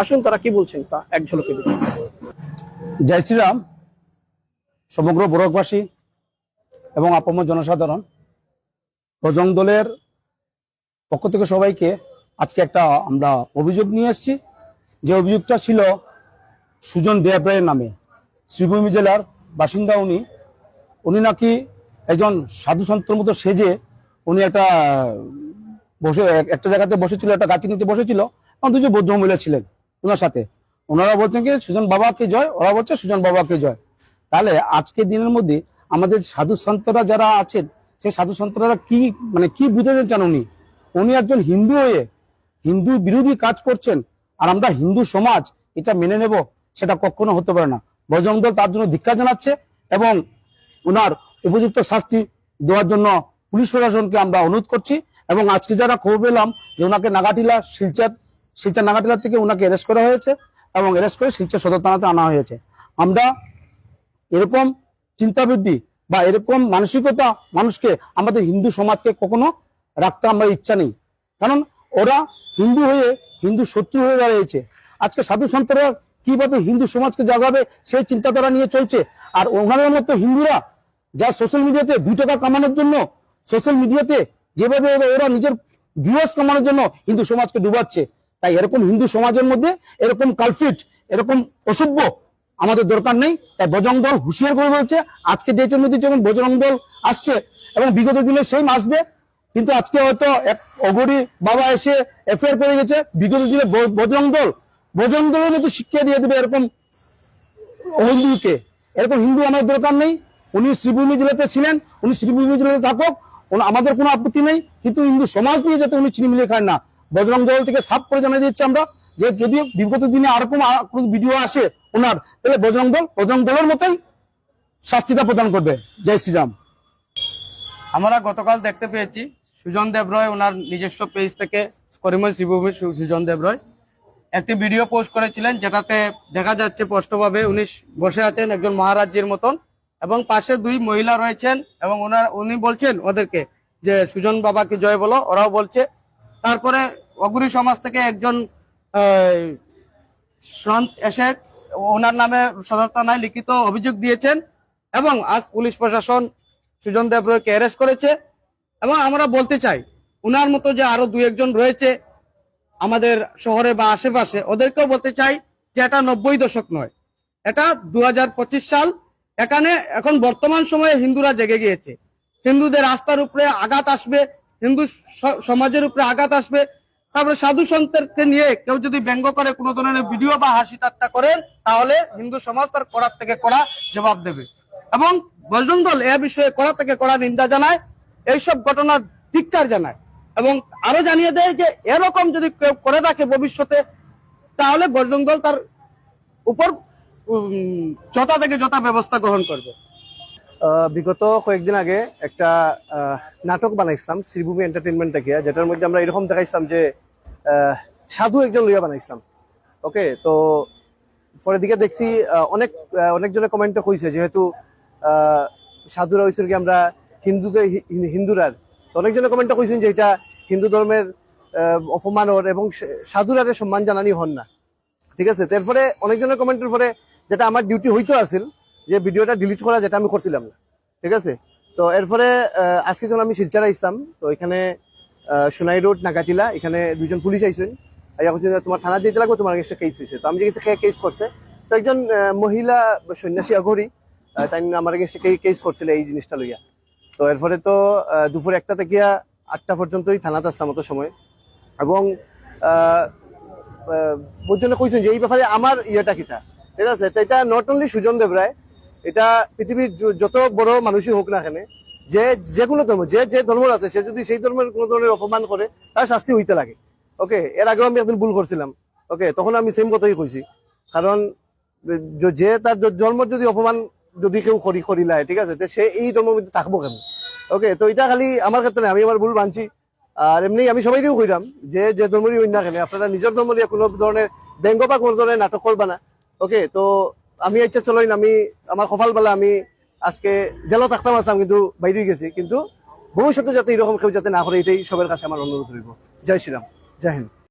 আসুন তারা কি বলছেন তা এক ঝলকে দেখুন। জয় শ্রীরাম। সমগ্র বরকবাসী এবং আপামর জনসাধারণ, বজরং দলের পক্ষ থেকে সবাইকে আজকে একটা আমরা অভিযোগ নিয়ে এসেছি। যে অভিযোগটা ছিল সুজন দেবরায়ের নামে। শ্রীভূমি জেলার বাসিন্দা উনি নাকি একজন সাধু সন্তের মতো সেজে উনি একটা জায়গাতে বসেছিল, একটা গাছের নিচে বসেছিল, দুজন বৌদ্ধ মহিলা ছিলেন ওনার সাথে। ওনারা বলছেন কি সুজন বাবাকে জয়, ওরা বলছে সুজন বাবাকে জয়। তাহলে আজকের দিনের মধ্যে আমাদের সাধু সন্তরা যারা আছেন, সেই সাধু সন্তরা কি বুঝাতে চান? উনি একজন হিন্দু হয়ে হিন্দু বিরোধী কাজ করছেন, আর আমরা হিন্দু সমাজ এটা মেনে নেব? সেটা কখনো হতে পারে না। বজরং দল তার জন্য ধিক্কার জানাচ্ছে এবং ওনার উপযুক্ত শাস্তি দেওয়ার জন্য পুলিশ প্রশাসনকে আমরা অনুরোধ করছি। এবং আজকে যারা খবর পেলাম যে ওনাকে নাগাটিলা শিলচর নাগাটিলা থেকে ওনাকে অ্যারেস্ট করা হয়েছে এবং অ্যারেস্ট করে শিলচর সদর থানাতে আনা হয়েছে। আমরা এরকম চিন্তাবৃদ্ধি বা এরকম মানসিকতা মানুষকে, আমাদের হিন্দু সমাজকে কখনো রাখতে আমরা ইচ্ছা নেই। কারণ ওরা হিন্দু হয়ে হিন্দু শত্রু হয়ে দাঁড়িয়েছে। আজকে সাধু সন্তরা কিভাবে হিন্দু সমাজকে জাগাবে সেই চিন্তাধারা নিয়ে চলছে। আর ওনাদের মতো হিন্দুরা যা সোশ্যাল মিডিয়াতে 2 টাকা কামানোর জন্য সোশ্যাল মিডিয়াতে যেভাবে ওরা নিজের ভিউয়ার্স কামানোর জন্য হিন্দু সমাজকে ডুবাচ্ছে, তাই এরকম হিন্দু সমাজের মধ্যে এরকম কালফিট, এরকম অসভ্য আমাদের দরকার নেই। তাই বজরং দল হুঁশিয়ার করে বলছে, আজকে ডেটের মধ্যে যখন বজরং দল আসছে এবং বিগত দিনে সেই আসবে, কিন্তু আজকে হয়তো এক অগরি বাবা এসে এফআইআর করে গেছে, বিগত দিনে বজরং দলের মতো শিক্ষা দিয়ে দেবে এরকম হিন্দুকে। এরকম হিন্দু আমাদের দরকার নেই। উনি শ্রীভূমি জেলাতে ছিলেন, উনি শ্রীভূমি জেলাতে থাকুক, আমাদের কোনো আপত্তি নেই, কিন্তু হিন্দু সমাজ নিয়ে যাতে উনি চিনিমিনি খান না। বজরং দল থেকে সাফ করে জানিয়ে দিচ্ছি আমরা যে যদি বিগত দিনে আর কোনো ভিডিও আসে ওনার, তাহলে বজরং দলের মতোই শাস্তিটা প্রদান করবে। জয় শ্রীরাম। আমরা গতকাল দেখতে পেয়েছি সুজন দেবরায় ওনার নিজস্ব পেজ থেকে করিমগঞ্জ শ্রীভূমির সুজন দেবরায় একটি ভিডিও পোস্ট করেছিলেন, যেটাতে দেখা যাচ্ছে স্পষ্টভাবে উনি বসে আছেন একজন মহারাজ্যের মতন এবং পাশে 2 মহিলা রয়েছেন এবং উনি বলছেন ওদেরকে যে সুজন বাবাকে জয় বলো, ওরাও বলছে। তারপরে অগুরি সমাজ থেকে একজন সন্ত এসে ওনার নামে সদর থানায় লিখিত অভিযোগ দিয়েছেন এবং আজ পুলিশ প্রশাসন সুজন দেবরায়কে অ্যারেস্ট করেছে। এবং আমরা বলতে চাই উনার মতো যে আরো 2-1 রয়েছে আমাদের শহরে বা আশেপাশে, ওদেরকেও বলতে চাই যে এটা 90 দশক নয়, এটা 2025 সাল। এখানে এখন বর্তমান সময়ে হিন্দুরা জেগে গিয়েছে, হিন্দুদের আস্থার উপরে আঘাত আসবে, হিন্দু সমাজের উপরে আঘাত আসবে। তারপরে সাধু সন্তেরকে নিয়ে কেউ যদি ব্যঙ্গ করে, কোনো ধরনের ভিডিও বা হাসি ঠাট্টা করেন, তাহলে হিন্দু সমাজ তার কড়ার থেকে কড়া জবাব দেবে। এবং বজরং দল এ বিষয়ে কড়া থেকে কড়া নিন্দা জানায়, এইসব ঘটনার ধিক্কার জানায় এবং আরো জানিয়ে দেয় যে এরকম যদি কেউ করে থাকে ভবিষ্যতে, তাহলে বজরং দল তার উপর যথা থেকে যথা ব্যবস্থা গ্রহণ করবে। বিগত কয়েকদিন আগে একটা নাটক বানাইছিলাম শ্রীভূমি এন্টারটেনমেন্ট থেকে, যেটার মধ্যে আমরা এরকম দেখাইছিলাম যে সাধু একজন লইয়া বানাইছিলাম। ওকে, তো পরের দিকে দেখছি অনেকজনে কমেন্টে কইছে যেহেতু সাধুরা হয়েছিল কি আমরা হিন্দুরা, তো অনেকজনে কমেন্টে কইছেন যে এটা হিন্দু ধর্মের অপমানর এবং সাধুরা সম্মান জানানি হন না। ঠিক আছে, তারপরে অনেকজনের কমেন্টের পরে যেটা আমার ডিউটি হইতো আছিল যে ভিডিওটা ডিলিট করা, যেটা আমি করছিলাম না। ঠিক আছে, তো এরপরে আজকে যখন আমি শিলচর আইসলাম, তো এখানে সোনাই রোড নাগাটিলা, এখানে 2জন পুলিশ আইসেন, তোমার থানা দিতে লাগবে, তোমার একটা কেস হয়েছে। তো আমি যে কেস করছে, তো একজন মহিলা সন্ন্যাসী অঘরী তাই আমার কেস করছিল এই জিনিসটা লইয়া। তো এরপরে তো দুপুর 1টা থেকে 8টা পর্যন্তই থানাতে আসলাম মতো সময়। এবং বুঝজনে কইছেন যে এই ব্যাপারে আমার ইয়েটা কিটা। ঠিক আছে, তো এটা নট অনলি সুজন দেবরায়, এটা পৃথিবীর যত বড় মানুষই হোক না কেন, যে কোনো ধর্ম, যে ধর্মের আছে, সে যদি সেই ধর্মের কোনো ধরনের অপমান করে তার শাস্তি হইতে লাগে। ওকে, এর আগেও আমি একদিন ভুল করছিলাম। ওকে, তখন আমি সেম কথাই কইছি, কারণ যে তার জন্মের যদি অপমান যদি কেউ করিলায়, ঠিক আছে, সে এই ধর্মের মধ্যে থাকবো কেন? ওকে, তো এটা খালি আমার ক্ষেত্রে আমি আমার ভুল মানছি। আর এমনি আমি সবাইকেও কইলাম যে ধর্মেরই হই না কেন, আপনারা নিজের ধর্ম নিয়ে কোনো ধরনের ব্যঙ্গ বা কোনো ধরনের নাটক করবা না। ওকে, তো আমি ইচ্ছা চলইন, আমি আমার কপাল বেলা আমি আজকে জেলও থাকতাম আসলাম, কিন্তু বাইরে গেছি। কিন্তু ভবিষ্যতে যাতে এরকম কেউ যাতে না করে, এটাই সবার কাছে আমার অনুরোধ রইব। জয় শ্রীরাম, জয় হিন্দ।